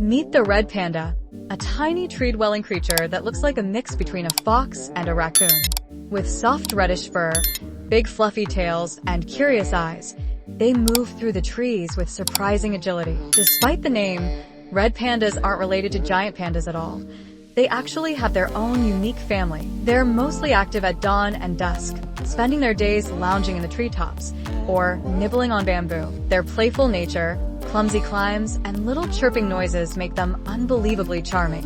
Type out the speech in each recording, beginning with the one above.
Meet the red panda, a tiny tree-dwelling creature that looks like a mix between a fox and a raccoon. With soft reddish fur, big fluffy tails, and curious eyes, they move through the trees with surprising agility. Despite the name, red pandas aren't related to giant pandas at all. They actually have their own unique family. They're mostly active at dawn and dusk, spending their days lounging in the treetops or nibbling on bamboo. Their playful nature, clumsy climbs, and little chirping noises make them unbelievably charming.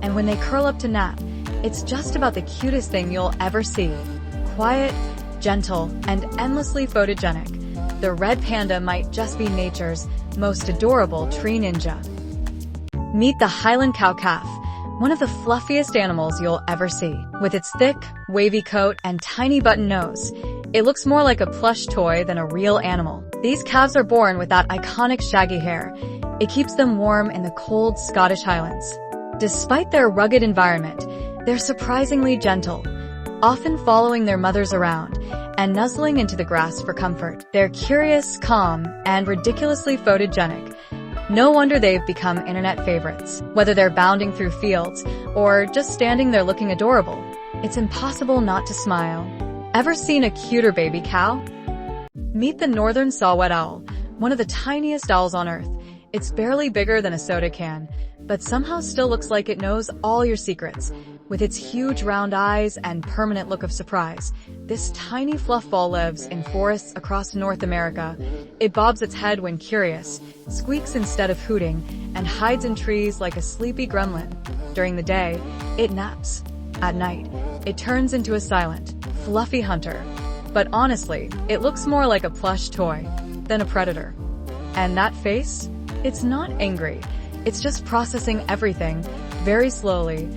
And when they curl up to nap, it's just about the cutest thing you'll ever see. Quiet, gentle, and endlessly photogenic, the red panda might just be nature's most adorable tree ninja. Meet the Highland cow calf, one of the fluffiest animals you'll ever see. With its thick, wavy coat and tiny button nose, it looks more like a plush toy than a real animal. These calves are born with that iconic shaggy hair. It keeps them warm in the cold Scottish Highlands. Despite their rugged environment, they're surprisingly gentle, often following their mothers around and nuzzling into the grass for comfort. They're curious, calm, and ridiculously photogenic. No wonder they've become internet favorites. Whether they're bounding through fields or just standing there looking adorable, it's impossible not to smile. Ever seen a cuter baby cow? Meet the northern saw-whet owl, one of the tiniest owls on Earth. It's barely bigger than a soda can, but somehow still looks like it knows all your secrets. With its huge round eyes and permanent look of surprise, this tiny fluffball lives in forests across North America. It bobs its head when curious, squeaks instead of hooting, and hides in trees like a sleepy gremlin. During the day, it naps. At night, it turns into a silent, fluffy hunter. But honestly, it looks more like a plush toy than a predator. And that face? It's not angry. It's just processing everything, very slowly.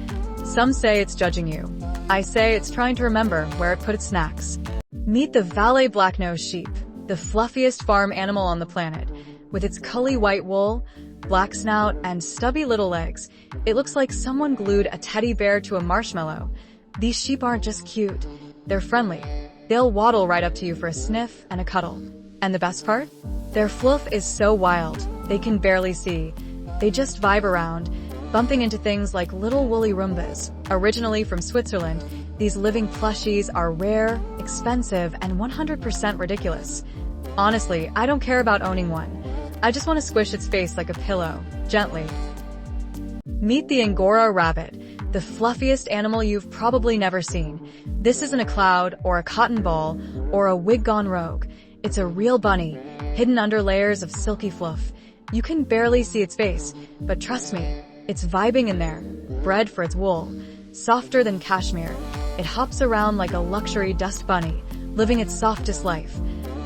Some say it's judging you. I say it's trying to remember where it put its snacks. Meet the Valais black-nosed sheep, the fluffiest farm animal on the planet. With its curly white wool, black snout, and stubby little legs, it looks like someone glued a teddy bear to a marshmallow. These sheep aren't just cute, they're friendly. They'll waddle right up to you for a sniff and a cuddle. And the best part? Their fluff is so wild, they can barely see. They just vibe around, bumping into things like little woolly Roombas. Originally from Switzerland, these living plushies are rare, expensive, and 100% ridiculous. Honestly, I don't care about owning one. I just want to squish its face like a pillow, gently. Meet the Angora rabbit, the fluffiest animal you've probably never seen. This isn't a cloud, or a cotton ball, or a wig gone rogue. It's a real bunny, hidden under layers of silky fluff. You can barely see its face, but trust me, it's vibing in there. Bred for its wool, softer than cashmere, it hops around like a luxury dust bunny, living its softest life.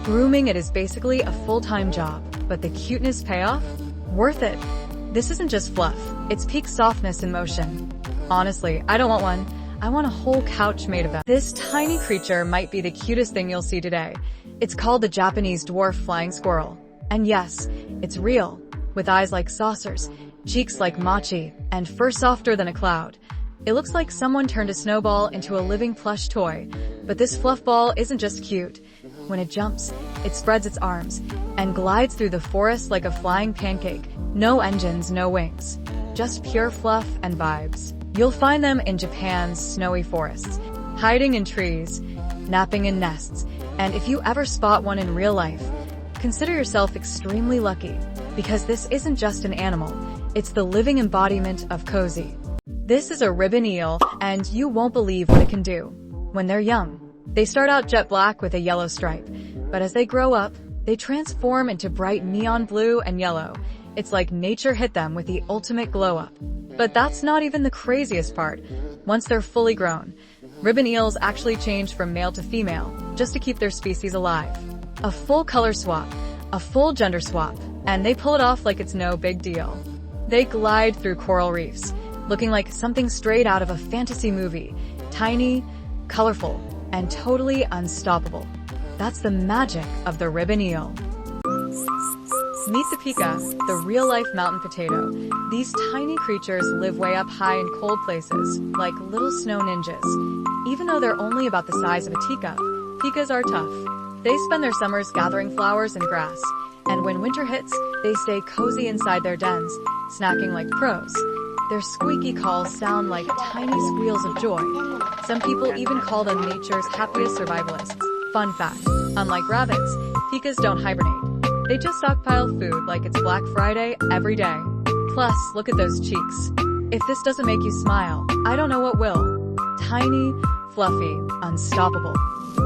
Grooming it is basically a full-time job, but the cuteness payoff? Worth it. This isn't just fluff, it's peak softness in motion. Honestly, I don't want one. I want a whole couch made of them. This tiny creature might be the cutest thing you'll see today. It's called the Japanese dwarf flying squirrel. And yes, it's real, with eyes like saucers, cheeks like mochi, and fur softer than a cloud. It looks like someone turned a snowball into a living plush toy. But this fluff ball isn't just cute. When it jumps, it spreads its arms and glides through the forest like a flying pancake. No engines, no wings. Just pure fluff and vibes. You'll find them in Japan's snowy forests, hiding in trees, napping in nests, and if you ever spot one in real life, consider yourself extremely lucky, because this isn't just an animal, it's the living embodiment of cozy. This is a ribbon eel, and you won't believe what it can do. When they're young, they start out jet black with a yellow stripe, but as they grow up, they transform into bright neon blue and yellow. It's like nature hit them with the ultimate glow-up. But that's not even the craziest part. Once they're fully grown, ribbon eels actually change from male to female, just to keep their species alive. A full color swap, a full gender swap, and they pull it off like it's no big deal. They glide through coral reefs, looking like something straight out of a fantasy movie, tiny, colorful, and totally unstoppable. That's the magic of the ribbon eel. Meet the pika, the real-life mountain potato. These tiny creatures live way up high in cold places, like little snow ninjas. Even though they're only about the size of a teacup, pikas are tough. They spend their summers gathering flowers and grass, and when winter hits, they stay cozy inside their dens, snacking like pros. Their squeaky calls sound like tiny squeals of joy. Some people even call them nature's happiest survivalists. Fun fact, unlike rabbits, pikas don't hibernate. They just stockpile food like it's Black Friday every day. Plus, look at those cheeks. If this doesn't make you smile, I don't know what will. Tiny, fluffy, unstoppable.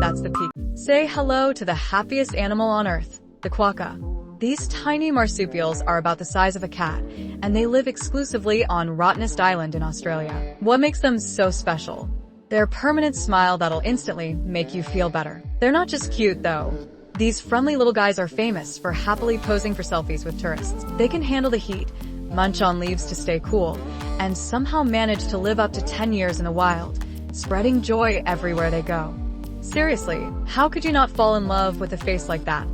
That's the peak. Say hello to the happiest animal on earth, the quokka. These tiny marsupials are about the size of a cat, and they live exclusively on Rottnest Island in Australia. What makes them so special? Their permanent smile that'll instantly make you feel better. They're not just cute, though. These friendly little guys are famous for happily posing for selfies with tourists. They can handle the heat, munch on leaves to stay cool, and somehow manage to live up to 10 years in the wild, spreading joy everywhere they go. Seriously, how could you not fall in love with a face like that?